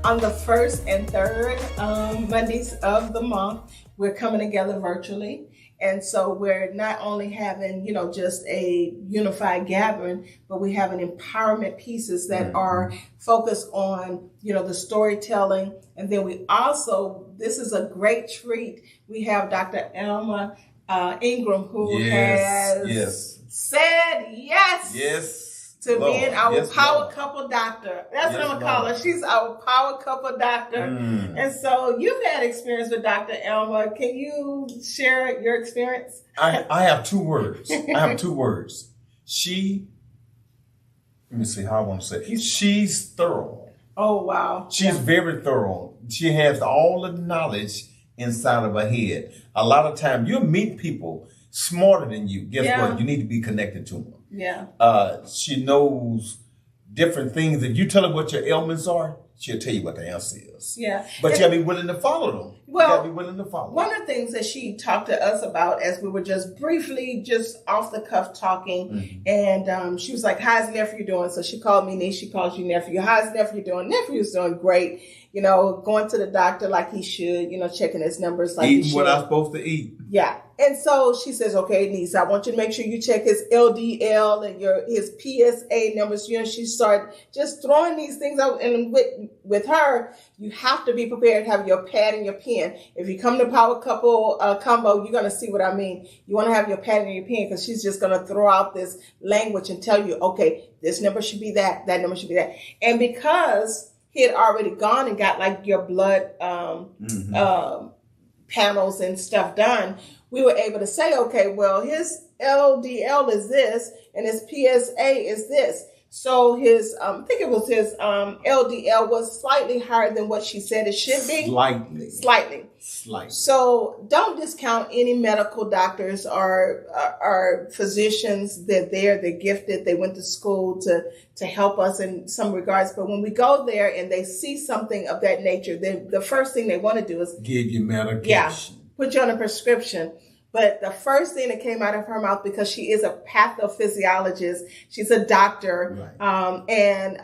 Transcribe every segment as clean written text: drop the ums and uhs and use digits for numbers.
On the first and third Mondays of the month, we're coming together virtually. And so we're not only having, just a unified gathering, but we have an empowerment pieces that are focused on, the storytelling. And then we also, this is a great treat. We have Dr. Elma Ingram, who has said yes to being our power couple doctor. That's what I'm going to call her. She's our power couple doctor. And so you've had experience with Dr. Elma. Can you share your experience? I have two words. Let me see how I want to say it. She's thorough. Oh, wow. She's very thorough. She has all the knowledge inside of her head. A lot of times you'll meet people smarter than you. Guess what? You need to be connected to them. Yeah. She knows different things. If you tell her what your ailments are, she'll tell you what the answer is. Yeah. But you gotta be willing to follow them. Well, you gotta be willing to follow. One of the things that she talked to us about as we were just briefly, just off the cuff talking, and she was like, "How's nephew doing?" So she called me niece. She calls you nephew. How's nephew doing? Nephew's doing great. Going to the doctor like he should. Checking his numbers like he should. Eating what I'm supposed to eat. Yeah. And so she says, "Okay, niece, I want you to make sure you check his LDL and his PSA numbers." She started just throwing these things out. And with her, you have to be prepared to have your pad and your pen. If you come to Power Couple Convo, you're going to see what I mean. You want to have your pad and your pen because she's just going to throw out this language and tell you, okay, this number should be that number should be that. And because he had already gone and got like your blood panels and stuff done, we were able to say, okay, well, his LDL is this and his PSA is this. So his, I think it was his LDL was slightly higher than what she said it should be. Slightly. So don't discount any medical doctors or physicians. They're gifted. They went to school to help us in some regards. But when we go there and they see something of that nature, the first thing they want to do is give you medication. Yeah, put you on a prescription. But the first thing that came out of her mouth, because she is a pathophysiologist, she's a doctor, and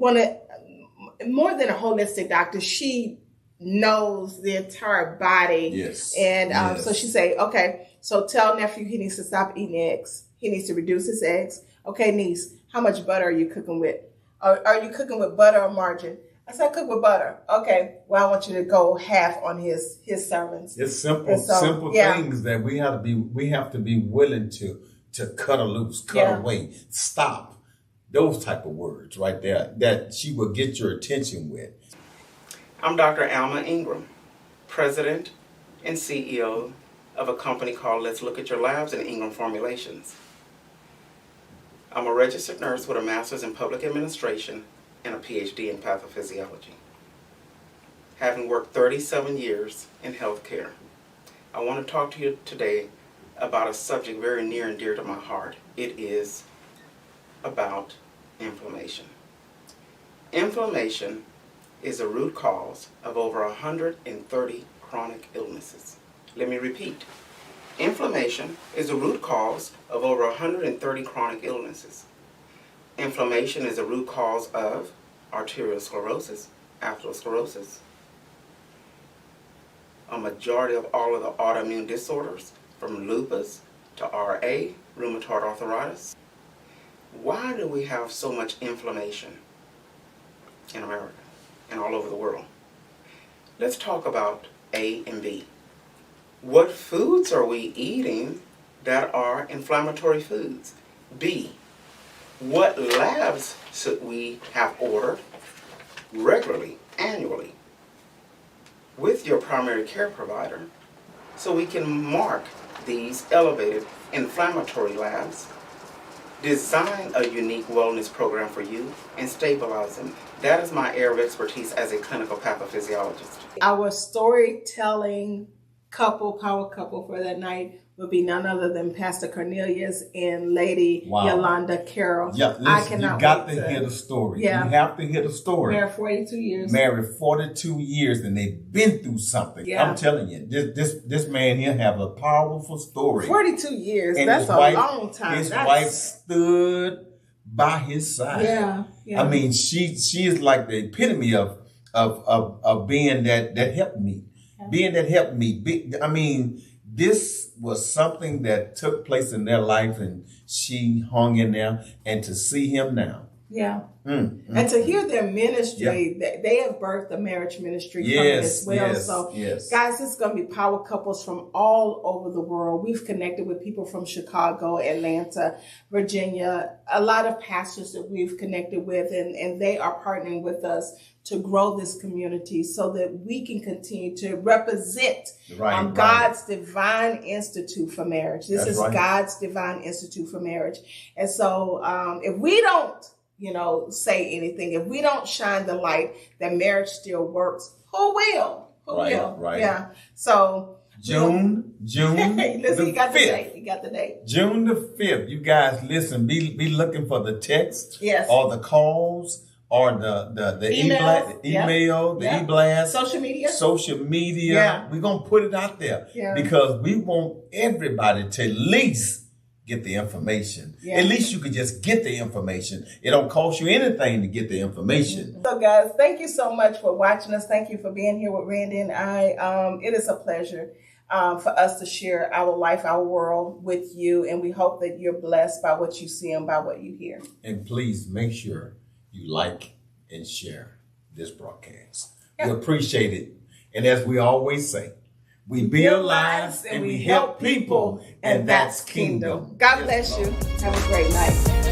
more than a holistic doctor, she knows the entire body. Yes. And so she say, okay, so tell nephew he needs to stop eating eggs. He needs to reduce his eggs. Okay, niece, how much butter are you cooking with? Are you cooking with butter or margarine? I said, cook with butter. Okay, well, I want you to go half on his sermons. It's simple things that we have to be willing to cut or loose, cut away, stop. Those type of words right there that she will get your attention with. I'm Dr. Alma Ingram, President and CEO of a company called Let's Look at Your Labs and Ingram Formulations. I'm a registered nurse with a master's in public administration and a PhD in pathophysiology. Having worked 37 years in healthcare, I want to talk to you today about a subject very near and dear to my heart. It is about inflammation. Inflammation is a root cause of over 130 chronic illnesses. Let me repeat. Inflammation is a root cause of over 130 chronic illnesses. Inflammation is a root cause of arteriosclerosis, atherosclerosis, a majority of all of the autoimmune disorders, from lupus to RA, rheumatoid arthritis. Why do we have so much inflammation in America and all over the world? Let's talk about A and B. What foods are we eating that are inflammatory foods? B, what labs should we have ordered regularly, annually, with your primary care provider so we can mark these elevated inflammatory labs, design a unique wellness program for you, and stabilize them? That is my area of expertise as a clinical pathophysiologist. Our storytelling power couple for that night would be none other than Pastor Cornelius and Lady Yolanda Carroll. Yeah, listen, you got to hear the story. Yeah. You have to hear the story. Married 42 years. Married 42 years, and they've been through something. Yeah. I'm telling you, this man here have a powerful story. 42 years, and that's a long time. His wife stood by his side. Yeah. I mean, she is like the epitome of of being that helped me, being that helped me. I mean, this was something that took place in their life, and she hung in there. And to see him now, and to hear their ministry, they have birthed a marriage ministry from it as well. So, guys, this is going to be Power Couples from all over the world. We've connected with people from Chicago, Atlanta, Virginia, a lot of pastors that we've connected with, and they are partnering with us to grow this community so that we can continue to represent God's divine institute for marriage. This is God's divine institute for marriage. And so if we don't, say anything, if we don't shine the light that marriage still works, who will? Who will? Right. Yeah. So June listen, the you got 5th. The date. You got the date. June the 5th. You guys listen, be looking for the text or the calls or the email, the e-blast, social media. Yeah. We're going to put it out there because we want everybody to at least get the information. At least you could just get the information. It don't cost you anything to get the information. So guys, thank you so much for watching us. Thank you for being here with Randy and I. It is a pleasure for us to share our life, our world with you. And we hope that you're blessed by what you see and by what you hear. And please make sure you like and share this broadcast. We appreciate it. And as we always say, we build lives and we help people, and that's kingdom. God bless you. Have a great night.